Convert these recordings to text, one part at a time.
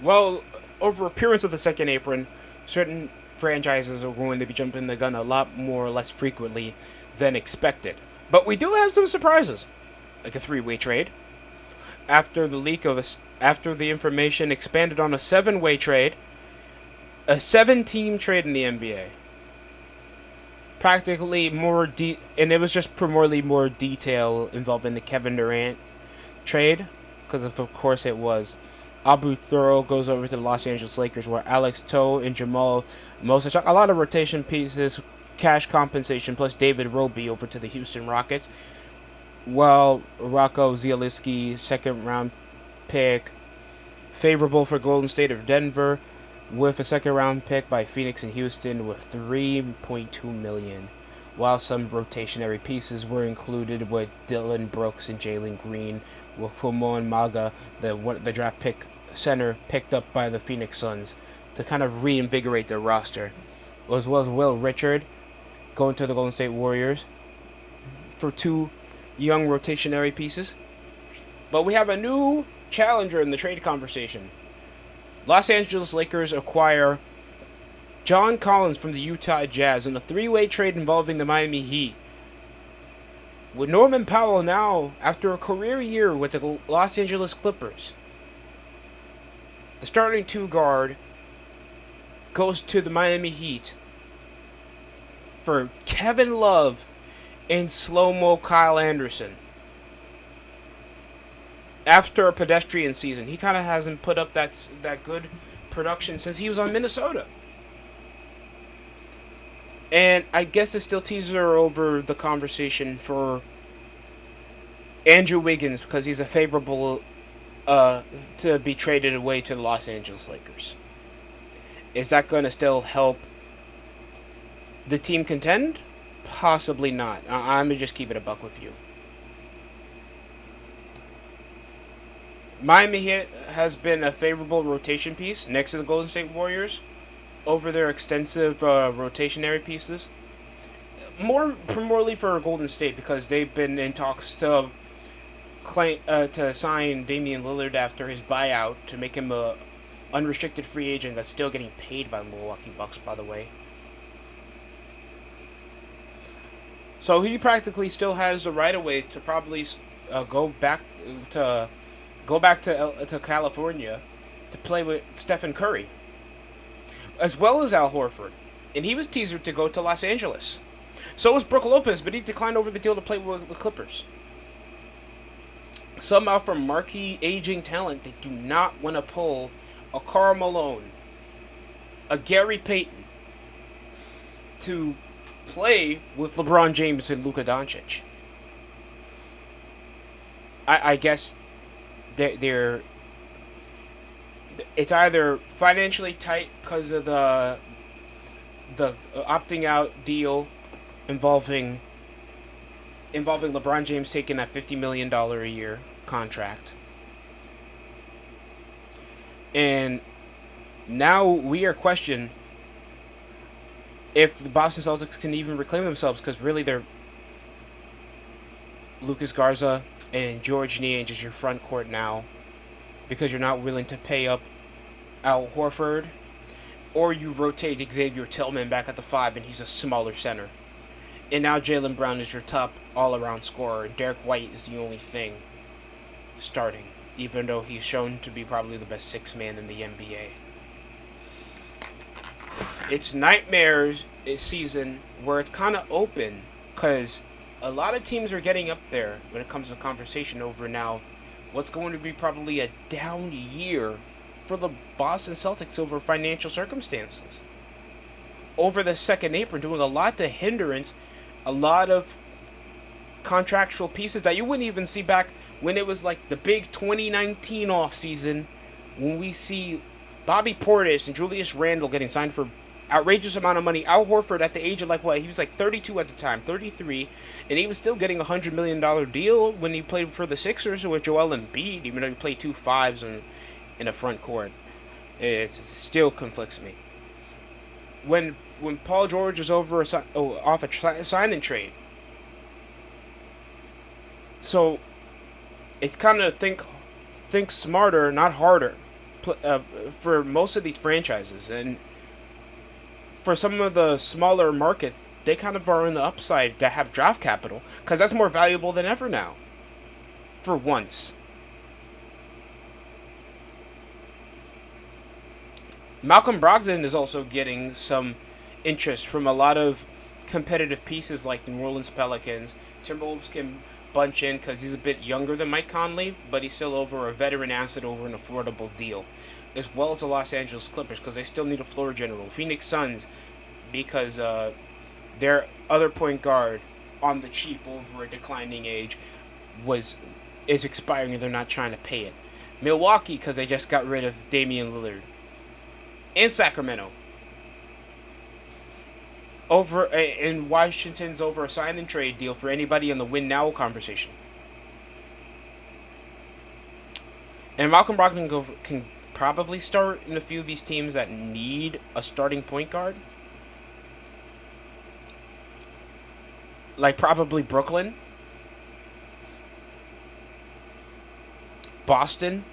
Well, over appearance of the second apron, certain franchises are going to be jumping the gun a lot more or less frequently than expected. But we do have some surprises, like a three-way trade. After the information expanded on a seven-way trade, a seven-team trade in the NBA. Practically and it was just primarily more detail involving the Kevin Durant trade, because of course it was. Abu Thuro goes over to the Los Angeles Lakers, where Alex Toe and Jamal Moses, a lot of rotation pieces, cash compensation, plus David Roby over to the Houston Rockets. While Rocco Zielinski, second round pick, favorable for Golden State of Denver, with a second round pick by Phoenix and Houston with 3.2 million. While some rotationary pieces were included with Dylan Brooks and Jalen Green, with Fumon Maga, the draft pick center picked up by the Phoenix Suns, to kind of reinvigorate their roster, as well as Will Richard going to the Golden State Warriors for two young rotationary pieces. But we have a new challenger in the trade conversation. Los Angeles Lakers acquire John Collins from the Utah Jazz in a three-way trade involving the Miami Heat. With Norman Powell now, after a career year with the Los Angeles Clippers, the starting two guard goes to the Miami Heat for Kevin Love and slow-mo Kyle Anderson. After a pedestrian season, he kind of hasn't put up that good production since he was on Minnesota. And I guess it's still teaser over the conversation for Andrew Wiggins, because he's a favorable to be traded away to the Los Angeles Lakers. Is that going to still help the team contend? Possibly not. I'm going to just keep it a buck with you. Miami Heat has been a favorable rotation piece next to the Golden State Warriors over their extensive rotationary pieces. More primarily for Golden State, because they've been in talks to sign Damian Lillard after his buyout, to make him a unrestricted free agent that's still getting paid by the Milwaukee Bucks, by the way. So he practically still has the right of way to probably go back to California to play with Stephen Curry, as well as Al Horford. And he was teasered to go to Los Angeles. So was Brook Lopez, but he declined over the deal to play with the Clippers. Somehow, from marquee aging talent, they do not want to pull a Karl Malone, a Gary Payton, to play with LeBron James and Luka Doncic. I guess they're it's either financially tight because of the opting out deal involving LeBron James taking that $50 million a year contract, and now we are questioning if the Boston Celtics can even reclaim themselves, because really they're Lucas Garza and George Niang is your front court now, because you're not willing to pay up Al Horford, or you rotate Xavier Tillman back at the 5 and he's a smaller center. And now Jaylen Brown is your top all-around scorer, and Derek White is the only thing starting, even though he's shown to be probably the best sixth man in the NBA. It's nightmares season where it's kind of open, because a lot of teams are getting up there when it comes to conversation over now what's going to be probably a down year for the Boston Celtics over financial circumstances. Over the second apron, doing a lot to hindrance a lot of contractual pieces that you wouldn't even see back when it was like the big 2019 offseason, when we see Bobby Portis and Julius Randle getting signed for outrageous amount of money. Al Horford at the age of he was like 32 at the time, 33, and he was still getting $100 million deal when he played for the Sixers with Joel Embiid, even though he played 2 5s in a front court. It still conflicts me. When Paul George is off a sign and trade. So it's kind of think smarter, not harder, for most of these franchises, and for some of the smaller markets, they kind of are on the upside to have draft capital because that's more valuable than ever now. For once, Malcolm Brogdon is also getting some interest from a lot of competitive pieces like the New Orleans Pelicans. Timberwolves can bunch in because he's a bit younger than Mike Conley, but he's still over a veteran asset over an affordable deal, as well as the Los Angeles Clippers because they still need a floor general. Phoenix Suns because their other point guard on the cheap over a declining age is expiring and they're not trying to pay it. Milwaukee because they just got rid of Damian Lillard. And Sacramento. In Washington's over a sign and trade deal for anybody in the win now conversation. And Malcolm Brogdon can probably start in a few of these teams that need a starting point guard. Like probably Brooklyn, Boston.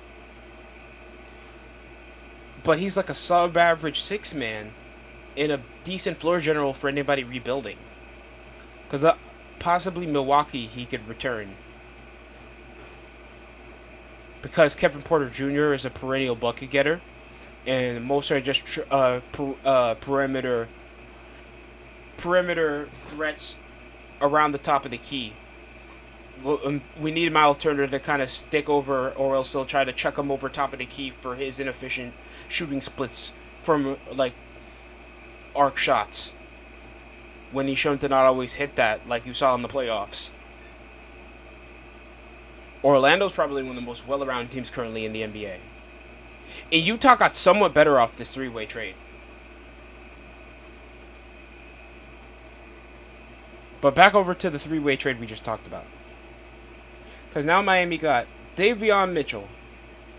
But he's like a sub-average six-man in a decent floor general for anybody rebuilding. Because possibly Milwaukee he could return. Because Kevin Porter Jr. is a perennial bucket getter. And most are just perimeter threats around the top of the key. We need Miles Turner to kind of stick over, or else they'll try to chuck him over top of the key for his inefficient shooting splits from like arc shots. When he's shown to not always hit that, like you saw in the playoffs. Orlando's probably one of the most well-rounded teams currently in the NBA. And Utah got somewhat better off this three-way trade. But back over to the three-way trade we just talked about. Because now Miami got Davion Mitchell,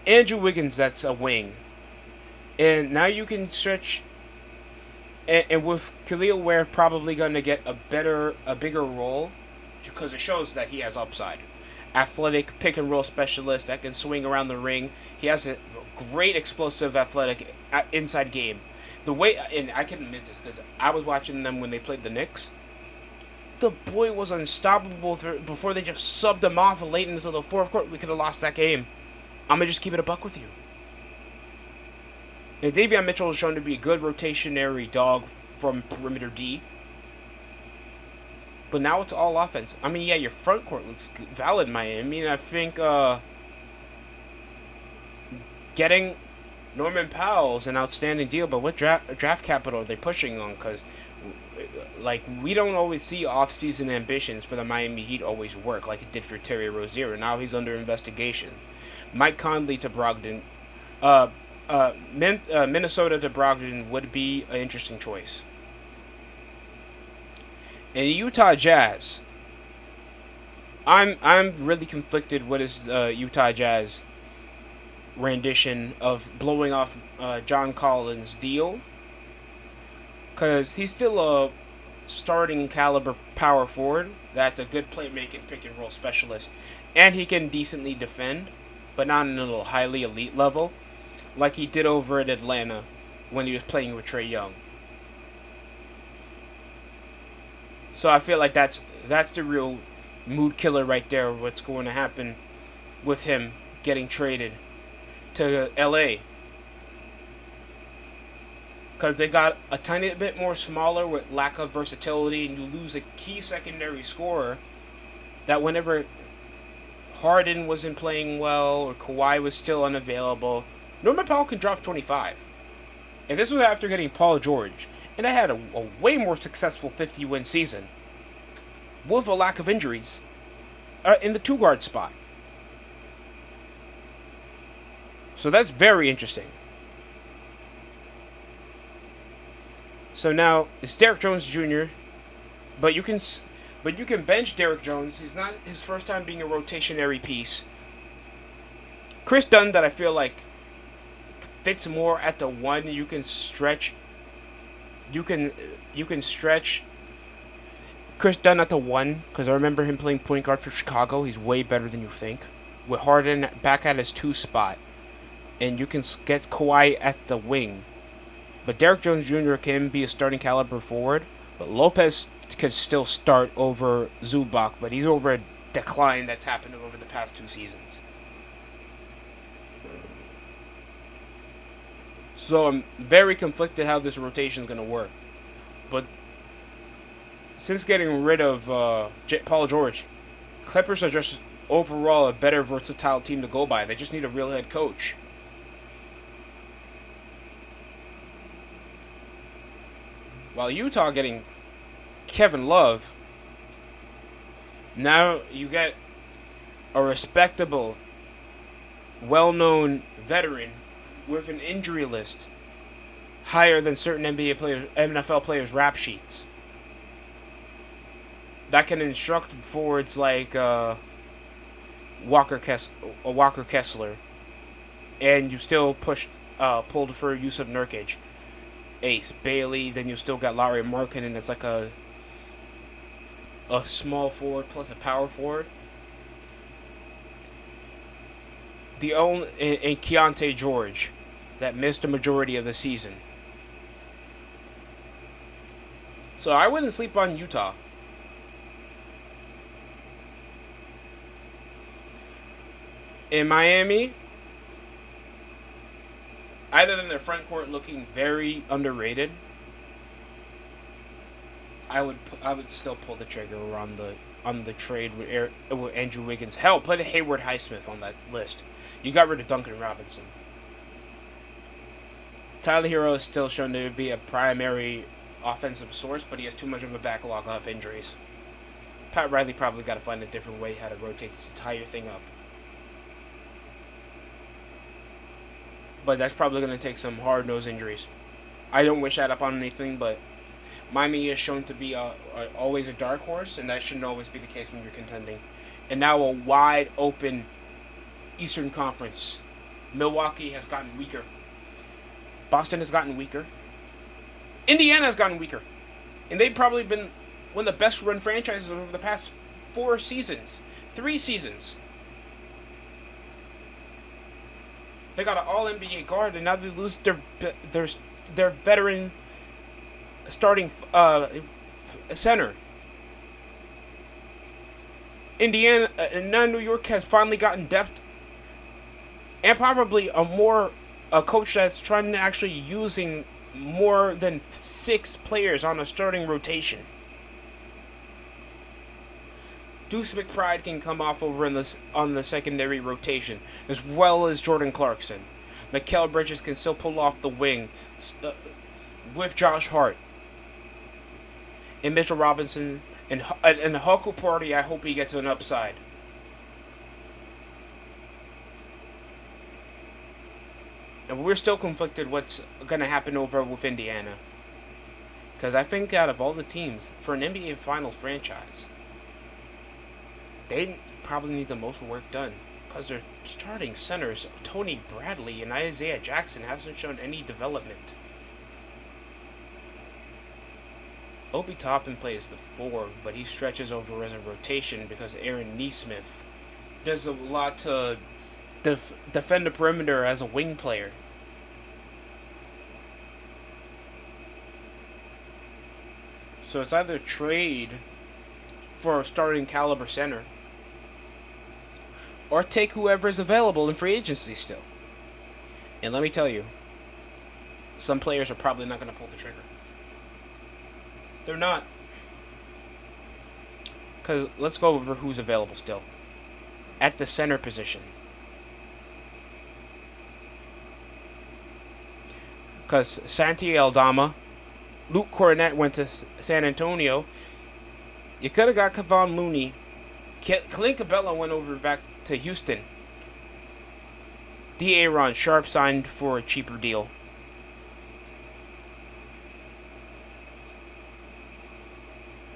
Andrew Wiggins, that's a wing. And now you can stretch. And with Khalil Ware probably going to get a bigger role, because it shows that he has upside. Athletic pick and roll specialist that can swing around the ring. He has a great explosive athletic inside game. The way, and I can admit this because I was watching them when they played the Knicks. The boy was unstoppable before they just subbed him off late into the fourth quarter. We could have lost that game. I'm going to just keep it a buck with you. And Davion Mitchell is shown to be a good rotationary dog from perimeter D. But now it's all offense. I mean, yeah, your front court looks valid, Miami. I mean, I think getting Norman Powell is an outstanding deal, but what draft capital are they pushing on? Because like, we don't always see off-season ambitions for the Miami Heat always work like it did for Terry Rozier. Now he's under investigation. Mike Conley to Brogdon. Minnesota to Brogdon would be an interesting choice. And Utah Jazz. I'm really conflicted with his Utah Jazz rendition of blowing off John Collins' deal. Because he's still a starting caliber power forward. That's a good playmaking pick and roll specialist. And he can decently defend, but not in a highly elite level, like he did over at Atlanta when he was playing with Trae Young. So I feel like that's the real mood killer right there. What's going to happen with him getting traded to LA. Because they got a tiny bit more smaller with lack of versatility, and you lose a key secondary scorer that whenever Harden wasn't playing well or Kawhi was still unavailable, Norman Powell can drop 25. And this was after getting Paul George. And they had a way more successful 50-win season with a lack of injuries in the two-guard spot. So that's very interesting. So now it's Derrick Jones Jr., but you can bench Derrick Jones. He's not his first time being a rotationary piece. Chris Dunn, that I feel like fits more at the one. You can stretch. You can stretch Chris Dunn at the one, because I remember him playing point guard for Chicago. He's way better than you think. With Harden back at his two spot, and you can get Kawhi at the wing. But Derrick Jones Jr. can be a starting caliber forward, but Lopez could still start over Zubac, but he's over a decline that's happened over the past 2 seasons. So I'm very conflicted how this rotation is going to work. But since getting rid of Paul George, Clippers are just overall a better versatile team to go by. They just need a real head coach. While Utah getting Kevin Love, now you get a respectable, well-known veteran with an injury list higher than certain NFL players' rap sheets. That can instruct forwards like Walker Kessler, and you still pulled for use of Nurkic, Ace Bailey. Then you still got Larry Markkinen. It's like a small forward plus a power forward. The only and Keontae George that missed a majority of the season. So I wouldn't sleep on Utah. In Miami, other than their front court looking very underrated, I would still pull the trigger on the trade with Andrew Wiggins. Hell, put Hayward Highsmith on that list. You got rid of Duncan Robinson. Tyler Hero is still shown to be a primary offensive source, but he has too much of a backlog of injuries. Pat Riley probably got to find a different way how to rotate this entire thing up. But that's probably going to take some hard-nosed injuries. I don't wish that upon anything, but Miami is shown to be always a dark horse, and that shouldn't always be the case when you're contending. And now a wide-open Eastern Conference. Milwaukee has gotten weaker. Boston has gotten weaker. Indiana has gotten weaker. And they've probably been one of the best run franchises over the past 3 seasons. They got an All-NBA guard, and now they lose their veteran starting center. Indiana and now New York has finally gotten depth, and probably a coach that's trying to actually using more than 6 players on a starting rotation. Deuce McBride can come off over on the secondary rotation, as well as Jordan Clarkson. Mikal Bridges can still pull off the wing with Josh Hart. And Mitchell Robinson and the Haku Party, I hope he gets an upside. And we're still conflicted what's going to happen over with Indiana. Because I think out of all the teams, for an NBA Finals franchise, they probably need the most work done. Because their starting centers, Tony Bradley and Isaiah Jackson, hasn't shown any development. Obi Toppin plays the 4, but he stretches over as a rotation because Aaron Nesmith does a lot to defend the perimeter as a wing player. So it's either trade for a starting caliber center or take whoever is available in free agency still. And let me tell you, some players are probably not going to pull the trigger. They're not. Because let's go over who's available still. At the center position. Because Santi Aldama, Luke Cornett went to San Antonio. You could have got Kevon Looney. Clint Capella went over back to Houston. D'Aaron Sharp signed for a cheaper deal.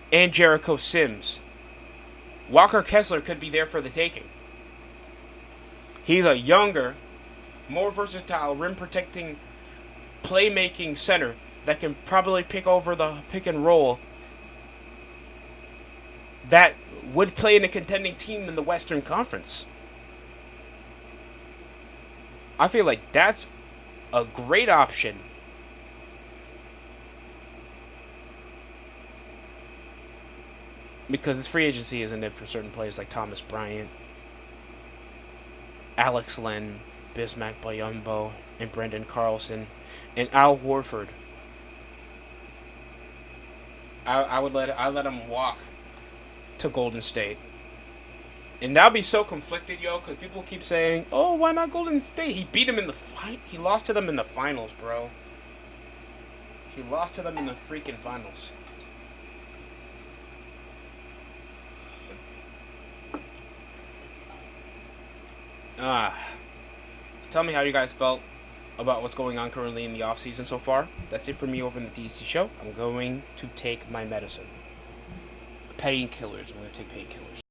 And Jericho Sims. Walker Kessler could be there for the taking. He's a younger, more versatile, rim-protecting, playmaking center that can probably pick over the pick and roll that would play in a contending team in the Western Conference. I feel like that's a great option. Because it's free agency, isn't it, for certain players like Thomas Bryant, Alex Len, Bismack Bayumbo, and Brendan Carlson, and Al Horford. I let him walk to Golden State. And that'll be so conflicted, yo, because people keep saying, "Oh, why not Golden State?" He beat him in the fight. He lost to them in the finals, bro. He lost to them in the freaking finals. Ah, tell me how you guys felt about what's going on currently in the off season so far. That's it for me over in the DC show. I'm going to take my medicine. Painkillers. I'm going to take painkillers.